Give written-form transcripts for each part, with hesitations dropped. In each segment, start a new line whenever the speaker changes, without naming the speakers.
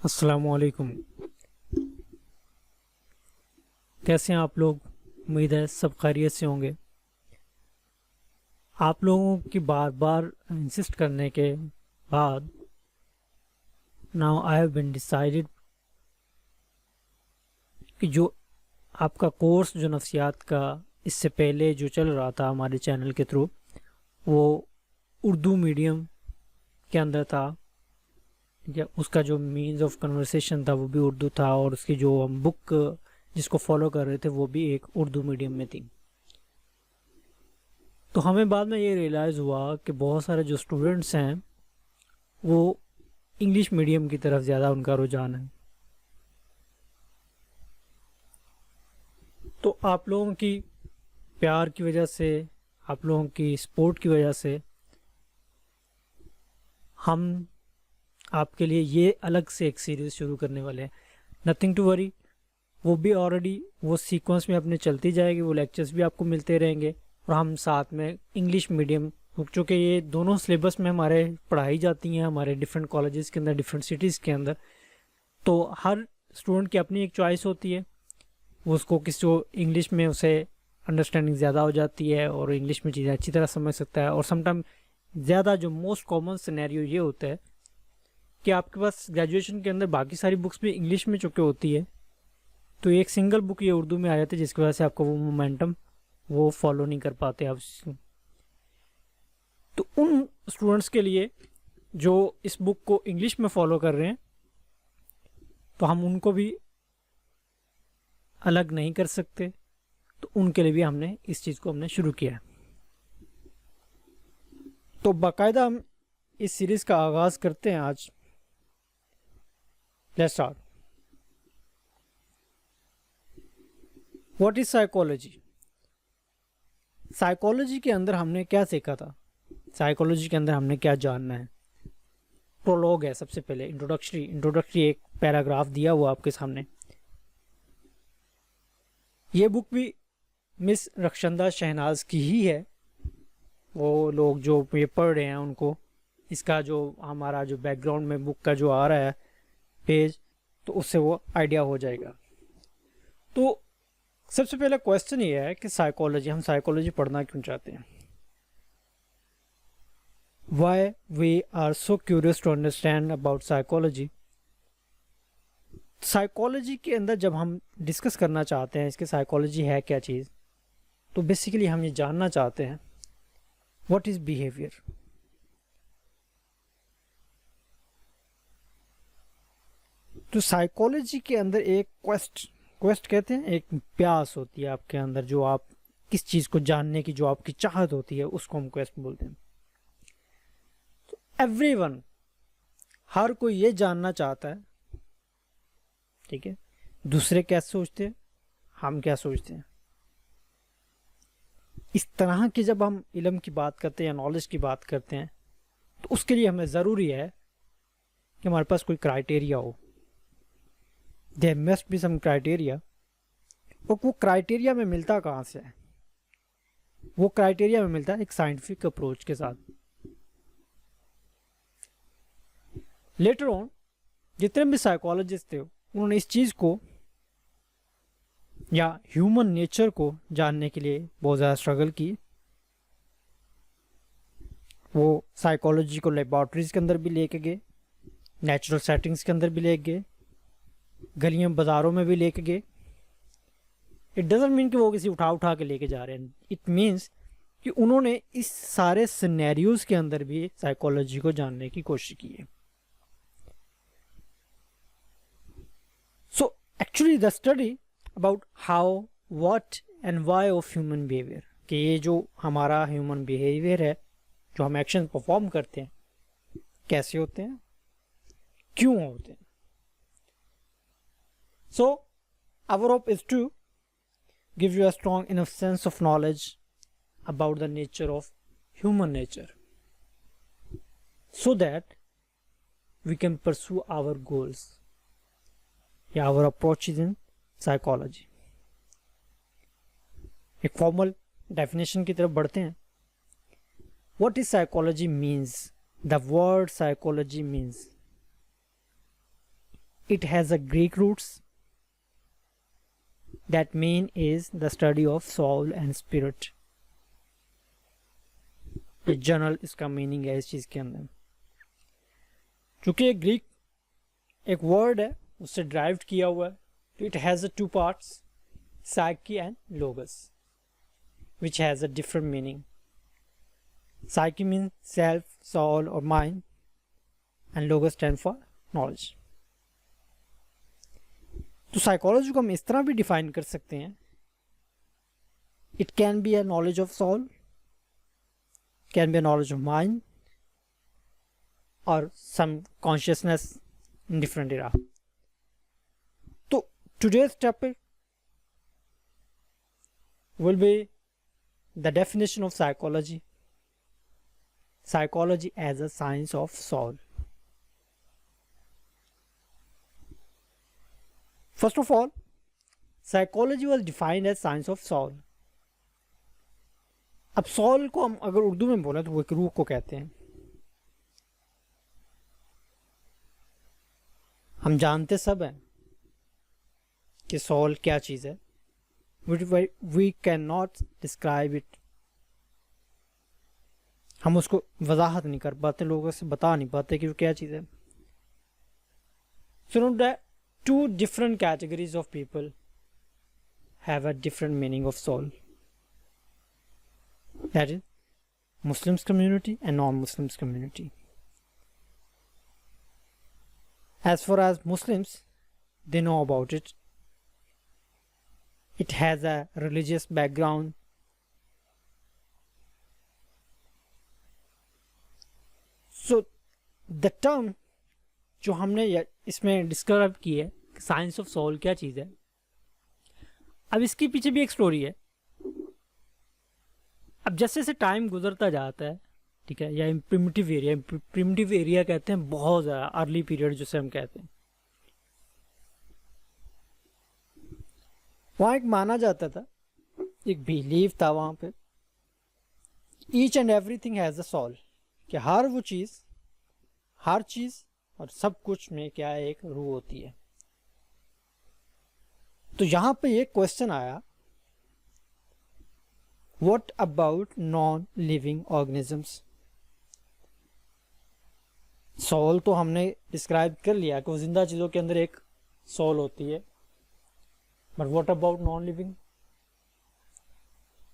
अस्सलामुअलैकुम। कैसे हैं आप लोग? उम्मीद है सब खैरियत से होंगे। आप लोगों की बार बार इंसिस्ट करने के बाद now I have been decided कि जो आपका कोर्स जो नफ्सियात का इससे पहले जो चल रहा था हमारे चैनल के थ्रू, वो उर्दू मीडियम के अंदर था। ठीक है, उसका जो मीन्स ऑफ कन्वर्सेशन था वो भी उर्दू था, और उसकी जो हम बुक जिसको फॉलो कर रहे थे वो भी एक उर्दू मीडियम में थी। तो हमें बाद में ये रियलाइज़ हुआ कि बहुत सारे जो स्टूडेंट्स हैं वो इंग्लिश मीडियम की तरफ ज़्यादा उनका रुझान है। तो आप लोगों की प्यार की वजह से, आप लोगों की सपोर्ट की वजह से हम आपके लिए ये अलग से एक सीरीज़ शुरू करने वाले हैं। नथिंग टू वरी, वो भी ऑलरेडी वो सीक्वेंस में अपने चलती जाएगी, वो लेक्चर्स भी आपको मिलते रहेंगे, और हम साथ में इंग्लिश मीडियम, चूँकि ये दोनों सिलेबस में हमारे पढ़ाई जाती हैं हमारे डिफरेंट कॉलेजेस के अंदर, डिफरेंट सिटीज़ के अंदर, तो हर स्टूडेंट की अपनी एक चॉइस होती है। वो उसको किसी को इंग्लिश में उसे अंडरस्टैंडिंग ज़्यादा हो जाती है और इंग्लिश में चीज़ें अच्छी तरह समझ सकता है, और समटाइम ज़्यादा जो मोस्ट कॉमन सिनेरियो ये होता है कि आपके पास ग्रेजुएशन के अंदर बाकी सारी बुक्स भी इंग्लिश में चुके होती है, तो एक सिंगल बुक ये उर्दू में आ जाती है, जिसकी वजह से आपका वो मोमेंटम वो फॉलो नहीं कर पाते आप। तो उन स्टूडेंट्स के लिए जो इस बुक को इंग्लिश में फॉलो कर रहे हैं, तो हम उनको भी अलग नहीं कर सकते, तो उनके लिए भी हमने इस चीज़ को हमने शुरू किया है। तो बाकायदा हम इस सीरीज़ का आगाज़ करते हैं आज। Let's start. What is psychology? Psychology के अंदर हमने क्या सीखा था, साइकोलॉजी के अंदर हमने क्या जानना है। प्रोलॉग है, सबसे पहले इंट्रोडक्टरी एक पैराग्राफ दिया हुआ आपके सामने। ये बुक भी मिस रक्षंदा शहनाज की ही है। वो लोग जो ये पढ़ रहे हैं उनको इसका जो हमारा जो बैकग्राउंड में बुक का जो आ रहा है पेज, तो उससे वो आइडिया हो जाएगा। तो सबसे पहला क्वेश्चन ये है कि साइकोलॉजी, हम साइकोलॉजी पढ़ना क्यों चाहते हैं? Why we are so curious to understand about psychology? Psychology के अंदर जब हम डिस्कस करना चाहते हैं इसके साइकोलॉजी है क्या चीज़, तो बेसिकली हम ये जानना चाहते हैं व्हाट इज़ बिहेवियर। तो साइकोलॉजी के अंदर एक क्वेस्ट कहते हैं, एक प्यास होती है आपके अंदर, जो आप किस चीज़ को जानने की जो आपकी चाहत होती है उसको हम क्वेस्ट बोलते हैं। तो एवरीवन, हर कोई ये जानना चाहता है, ठीक है, दूसरे क्या सोचते हैं, हम क्या सोचते हैं। इस तरह की जब हम इल्म की बात करते हैं या नॉलेज की बात करते हैं, तो उसके लिए हमें ज़रूरी है कि हमारे पास कोई क्राइटेरिया हो। There must be some criteria. और वो क्राइटेरिया में मिलता कहाँ से है? वो क्राइटेरिया में मिलता है एक साइंटिफिक अप्रोच के साथ। लेटर ऑन जितने भी साइकोलॉजिस्ट थे उन्होंने इस चीज़ को या ह्यूमन नेचर को जानने के लिए बहुत ज़्यादा स्ट्रगल की। वो साइकोलॉजी को लेबॉर्ट्रीज के अंदर भी लेके गए, नेचुरल सेटिंग्स के अंदर भी लेके गए, गलियों बाज़ारों में भी लेके गए। इट डजंट मीन कि वो किसी उठा के लेके जा रहे हैं। इट मीन्स कि उन्होंने इस सारे सिनेरियोज के अंदर भी साइकोलॉजी को जानने की कोशिश की है। So actually the study about how, what and why of human behaviour, कि ये जो हमारा ह्यूमन बिहेवियर है, जो हम एक्शन परफॉर्म करते हैं, कैसे होते हैं, क्यों होते हैं। So, our hope is to give you a strong enough sense of knowledge about the nature of human nature, so that we can pursue our goals या our approaches in psychology. एक फॉर्मल डेफिनेशन की तरफ बढ़ते हैं। What is psychology means? The word psychology means it has a Greek roots that mean is the study of soul and spirit. ये general इसका meaning है इस चीज के अंदर। चूंकि ये ग्रीक एक वर्ड है उससे ड्राइव्ड किया हुआ है, तो it has a two parts, psyche and लोगस, which has a different meaning. Psyche means self, soul or mind, and logos stand for knowledge. तो साइकोलॉजी को हम इस तरह भी डिफाइन कर सकते हैं, it can be a knowledge of soul, can be a knowledge of mind और some consciousness in different era. तो today's topic will be the definition of psychology, psychology as a science of soul. First of all, psychology was defined as science of soul. अब soul को हम अगर उर्दू में बोले तो वो एक रूह को कहते हैं। हम जानते सब हैं कि soul क्या चीज़ है, we cannot describe it. हम उसको वजाहत नहीं कर पाते, लोगों से बता नहीं पाते कि वो क्या चीज़ है। So that two different categories of people have a different meaning of soul. That is Muslims community and non-Muslims community. As far as Muslims, they know about it. It has a religious background. So the term जो हमने इसमें describe की है, science of soul क्या चीज़ है, अब इसके पीछे भी एक स्टोरी है। अब जैसे जैसे टाइम गुजरता जाता है, ठीक है, या प्रिमिटिव एरिया कहते हैं बहुत ज़्यादा अर्ली पीरियड जिसे हम कहते हैं, वहाँ एक माना जाता था, एक बिलीव था वहाँ पे, each and everything has a soul, कि हर वो चीज़, हर चीज़ और सब कुछ में क्या है, एक रूह होती है। तो यहाँ पे एक क्वेश्चन आया, what about non living organisms. Soul तो हमने डिस्क्राइब कर लिया कि वो जिंदा चीज़ों के अंदर एक सोल होती है, but what about non living.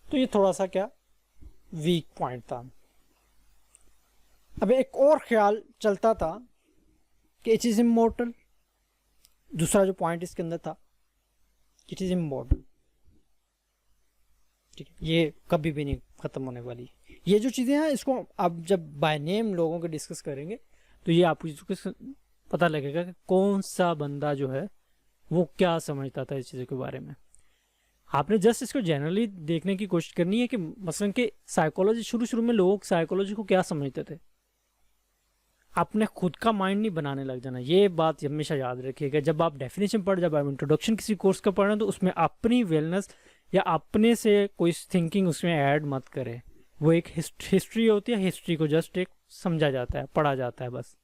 तो ये थोड़ा सा क्या वीक पॉइंट था। अब एक और ख्याल चलता था कि इट इज़ इमॉर्टल। दूसरा जो पॉइंट इसके अंदर था, इट इज़ इमॉर्टल, ठीक है, ये कभी भी नहीं ख़त्म होने वाली। ये जो चीज़ें हैं इसको आप जब बाय नेम लोगों को डिस्कस करेंगे तो ये आपको पता लगेगा कि कौन सा बंदा जो है वो क्या समझता था इस चीज़ों के बारे में। आपने जस्ट इसको जनरली देखने की कोशिश करनी है कि मसलन कि साइकोलॉजी, शुरू में लोग साइकोलॉजी को क्या समझते थे। आपने खुद का माइंड नहीं बनाने लग जाना, ये बात हमेशा याद रखिएगा। जब आप डेफिनेशन पढ़, जब आप इंट्रोडक्शन किसी कोर्स का पढ़ रहे हैं तो उसमें अपनी वेलनेस या अपने से कोई थिंकिंग उसमें ऐड मत करें। वो एक हिस्ट्री होती है, हिस्ट्री को जस्ट एक समझा जाता है, पढ़ा जाता है बस।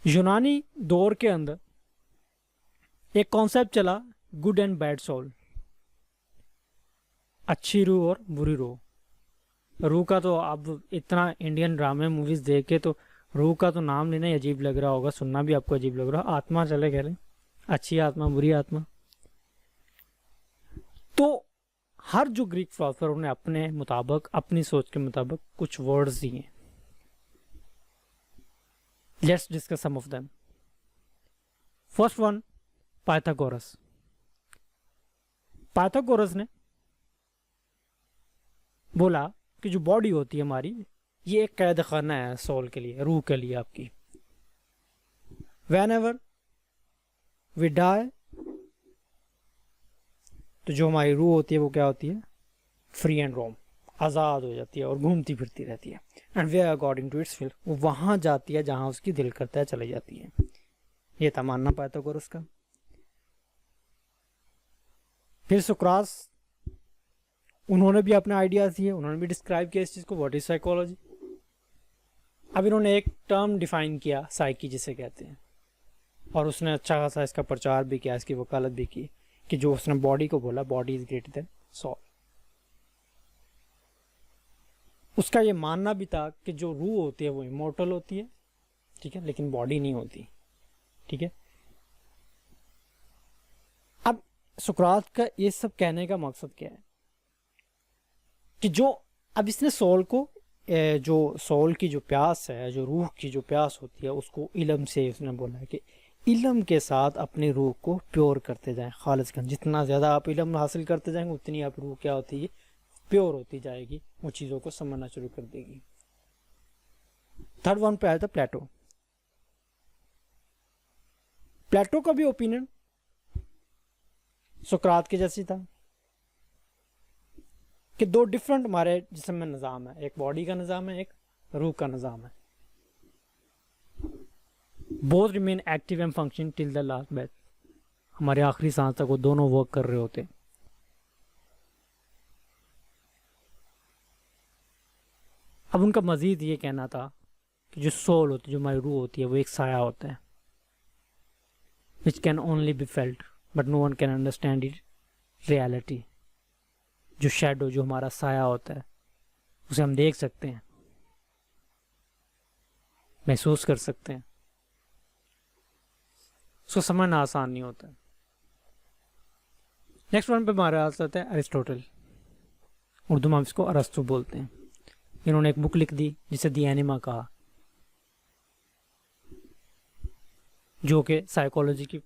यूनानी दौर के अंदर एक कॉन्सेप्ट चला, गुड एंड बैड सोल, अच्छी रूह और बुरी रूह। रूह का तो अब इतना इंडियन ड्रामे मूवीज देख के तो रूह का तो नाम लेना ही अजीब लग रहा होगा, सुनना भी आपको अजीब लग रहा है। आत्मा चले कह रहे, अच्छी आत्मा बुरी आत्मा। तो हर जो ग्रीक फिलोसफर ने अपने मुताबिक, अपनी सोच के मुताबिक कुछ वर्ड्स दिए। Let's discuss some of them. First one, Pythagoras. Pythagoras ने बोला कि जो बॉडी होती है हमारी, ये एक कैद खाना है सोल के लिए, रूह के लिए आपकी। व्हेनेवर वी डाई, तो जो हमारी रूह होती है वो क्या होती है, फ्री एंड रोम, आज़ाद हो जाती है और घूमती फिरती रहती है। And they according to its will, वो वहाँ जाती है जहाँ उसकी दिल करता है चली जाती है। ये था मानना पाइथागोरस का। फिर सुकरात, उन्होंने भी अपने आइडियाज दिए, उन्होंने भी डिस्क्राइब किया इस चीज़ को, व्हाट इज साइकोलॉजी। अब इन्होंने एक टर्म डिफाइन किया साइकी जिसे कहते हैं, और उसने अच्छा खासा इसका प्रचार भी किया, इसकी वकालत भी की, कि जो उसने बॉडी को बोला body is greater than soul. उसका ये मानना भी था कि जो रूह होती है वो इमोर्टल होती है, ठीक है, लेकिन बॉडी नहीं होती, ठीक है। अब सुकरात का ये सब कहने का मकसद क्या है कि जो अब इसने सोल को, जो सोल की जो प्यास है, जो रूह की जो प्यास होती है, उसको इल्म से उसने बोला है कि इल्म के साथ अपनी रूह को प्योर करते जाएं, खालिस कर। जितना ज़्यादा आप इल्म हासिल करते जाएंगे उतनी आप रूह क्या होती है, प्योर होती जाएगी, वो चीज़ों को समझना शुरू कर देगी। थर्ड वन पे आया था प्लेटो। प्लेटो का भी ओपिनियन सुकरात के जैसी था कि दो डिफरेंट हमारे जिस्म में निज़ाम है, एक बॉडी का निज़ाम है, एक रूह का निज़ाम है। Both remain active and function till the last breath. हमारे आखिरी सांस तक वो दोनों वर्क कर रहे होते। अब उनका मजीद ये कहना था कि जो सोल होती है, जो हमारी रूह होती है, वो एक साया होता है which can only be felt but no one can understand it reality. जो शैडो, जो हमारा साया होता है, उसे हम देख सकते हैं, महसूस कर सकते हैं, उसको समझना आसान नहीं होता। नेक्स्ट वन पे हमारे पास आता है अरिस्टोटल, उर्दू में हम इसको अरस्तु बोलते हैं। इन्होंने एक बुक लिख दी जिसे दी एनिमा कहा, जो कि साइकोलॉजी की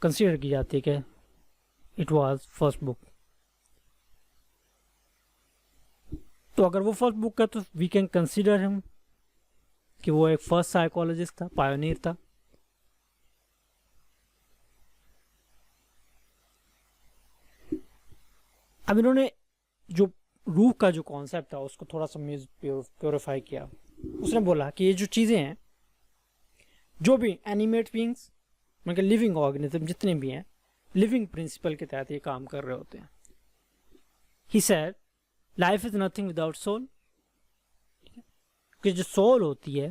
कंसीडर की जाती है कि इट वाज फर्स्ट बुक। तो अगर वो फर्स्ट बुक है तो वी कैन कंसीडर हिम कि वो एक फर्स्ट साइकोलॉजिस्ट था, पायोनियर था। अब इन्होंने जो रूह का जो कॉन्सेप्ट था उसको थोड़ा सा प्योरीफाई किया। उसने बोला कि ये जो चीज़ें हैं, जो भी एनिमेट बीइंग्स, मतलब लिविंग ऑर्गेनिज्म जितने भी हैं, लिविंग प्रिंसिपल के तहत ये काम कर रहे होते हैं। He said life is nothing without soul. कि जो सोल होती है,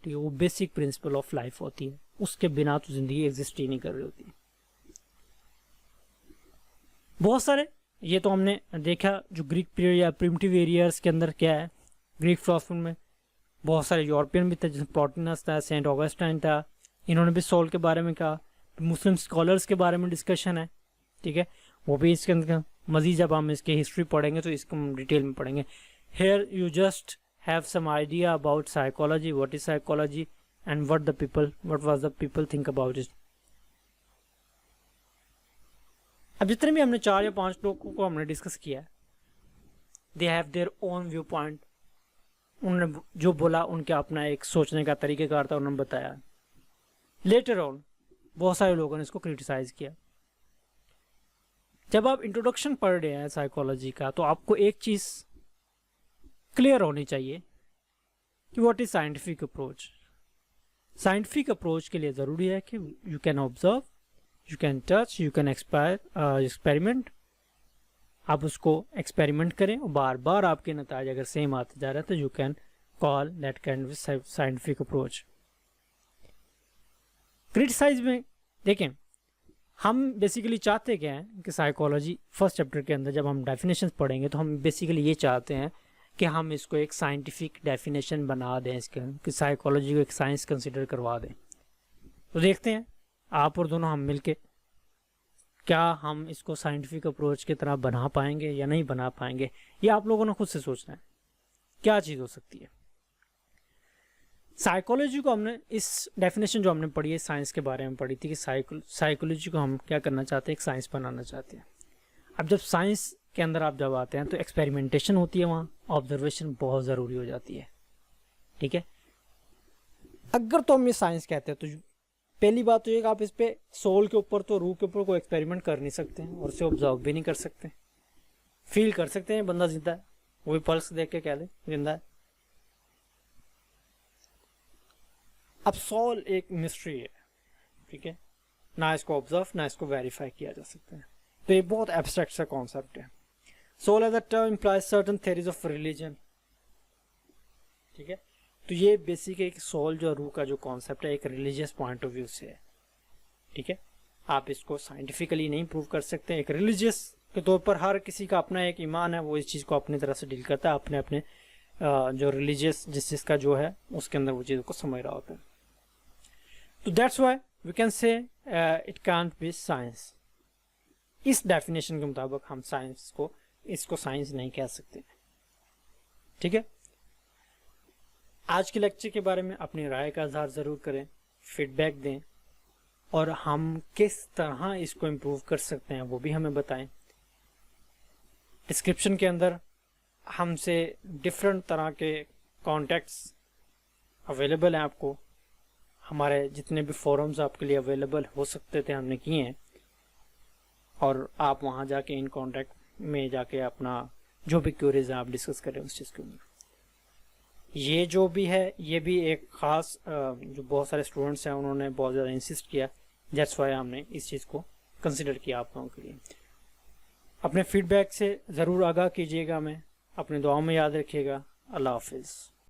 ठीक है, वो बेसिक प्रिंसिपल ऑफ लाइफ होती है, उसके बिना तो जिंदगी एग्जिस्ट ही नहीं कर रही होती। बहुत सारे, ये तो हमने देखा जो ग्रीक पीरियड या प्रिमिटिव एरियाज के अंदर क्या है, ग्रीक फिलोसफी में बहुत सारे यूरोपियन भी थे, जैसे प्लॉटिनस था, सेंट ऑगस्टाइन था, इन्होंने भी सोल के बारे में कहा। मुस्लिम स्कॉलर्स के बारे में डिस्कशन है, ठीक है, वो भी इसके अंदर मजीद जब हम इसके हिस्ट्री पढ़ेंगे तो इसको हम डिटेल में पढ़ेंगे। Here you just have some idea about psychology, what is psychology and what was the people think about it. अब जितने भी हमने 4 या 5 लोगों को हमने डिस्कस किया है, they have their own view point. उन्होंने जो बोला उनका अपना एक सोचने का तरीक़ेकार था, उन्होंने बताया। लेटर ऑन बहुत सारे लोगों ने इसको क्रिटिसाइज किया। जब आप इंट्रोडक्शन पढ़ रहे हैं साइकोलॉजी का, तो आपको एक चीज़ क्लियर होनी चाहिए कि what is scientific approach. Scientific approach के लिए ज़रूरी है कि you can observe, you can touch, you can experiment. आप उसको एक्सपेरिमेंट करें और बार बार आपके नतीजे अगर सेम आते जा रहे हैं तो you can call that kind of scientific approach. Criticise में देखें, हम बेसिकली चाहते क्या हैं कि साइकोलॉजी फर्स्ट चैप्टर के अंदर जब हम डेफिनेशन पढ़ेंगे तो हम बेसिकली ये चाहते हैं कि हम इसको एक साइंटिफिक डेफिनेशन बना दें, इसके कि साइकोलॉजी को एक साइंस कंसिडर करवा दें। तो देखते हैं आप और दोनों हम मिलके क्या हम इसको साइंटिफिक अप्रोच की तरह बना पाएंगे या नहीं बना पाएंगे, ये आप लोगों ने खुद से सोचना है क्या चीज़ हो सकती है। साइकोलॉजी को हमने इस डेफिनेशन जो हमने पढ़ी है साइंस के बारे में पढ़ी थी कि साइकोलॉजी को हम क्या करना चाहते हैं, एक साइंस बनाना चाहते हैं। अब जब साइंस के अंदर आप जब आते हैं तो एक्सपेरिमेंटेशन होती है, वहाँ ऑब्जर्वेशन बहुत ज़रूरी हो जाती है, ठीक है। अगर तो हम ये साइंस कहते हैं तो पहली बात तो ये कि आप इस पे सोल के ऊपर तो रूह के ऊपर कोई एक्सपेरिमेंट कर नहीं सकते हैं और उसे ऑब्जर्व भी नहीं कर सकते। फील कर सकते हैं बंदा जिंदा है, वो भी पल्स देख के कह दे जिंदा है। अब सोल एक मिस्ट्री है, ठीक है, ना इसको ऑब्जर्व ना इसको वेरीफाई किया जा सकता है, तो ये बहुत एब्स्ट्रैक्ट सा कॉन्सेप्ट है। Soul as a term implies certain theories of religion, ठीक है, तो ये बेसिक एक सोल जो रूह का जो कॉन्सेप्ट है एक रिलीजियस पॉइंट ऑफ व्यू से है, ठीक है। आप इसको साइंटिफिकली नहीं प्रूव कर सकते। एक रिलीजियस के तौर पर हर किसी का अपना एक ईमान है, वो इस चीज़ को अपनी तरह से डील करता है, अपने अपने जो रिलीजियस जिस चीज़ का जो है उसके अंदर वो चीज़ों को समझ रहा होता है। तो that's why we can say it can't be science. इस डेफिनेशन के मुताबिक हम साइंस को इसको साइंस नहीं कह सकते, ठीक है। आज के लेक्चर के बारे में अपनी राय का इजहार ज़रूर करें, फीडबैक दें, और हम किस तरह इसको इम्प्रूव कर सकते हैं वो भी हमें बताएं। डिस्क्रिप्शन के अंदर हमसे डिफरेंट तरह के कॉन्टैक्ट्स अवेलेबल हैं आपको। हमारे जितने भी फोरम्स आपके लिए अवेलेबल हो सकते थे हमने किए हैं, और आप वहाँ जाके इन कॉन्टैक्ट में जाके अपना जो भी क्यूरीज है आप डिस्कस करें उस चीज़ के ऊपर। ये जो भी है ये भी एक ख़ास जो बहुत सारे स्टूडेंट्स हैं उन्होंने बहुत ज़्यादा इंसिस्ट किया, दैट्स वाई हमने इस चीज़ को कंसिडर किया आप लोगों के लिए। अपने फीडबैक से ज़रूर आगाह कीजिएगा, हमें अपनी दुआओं में याद रखिएगा। अल्लाह हाफिज़।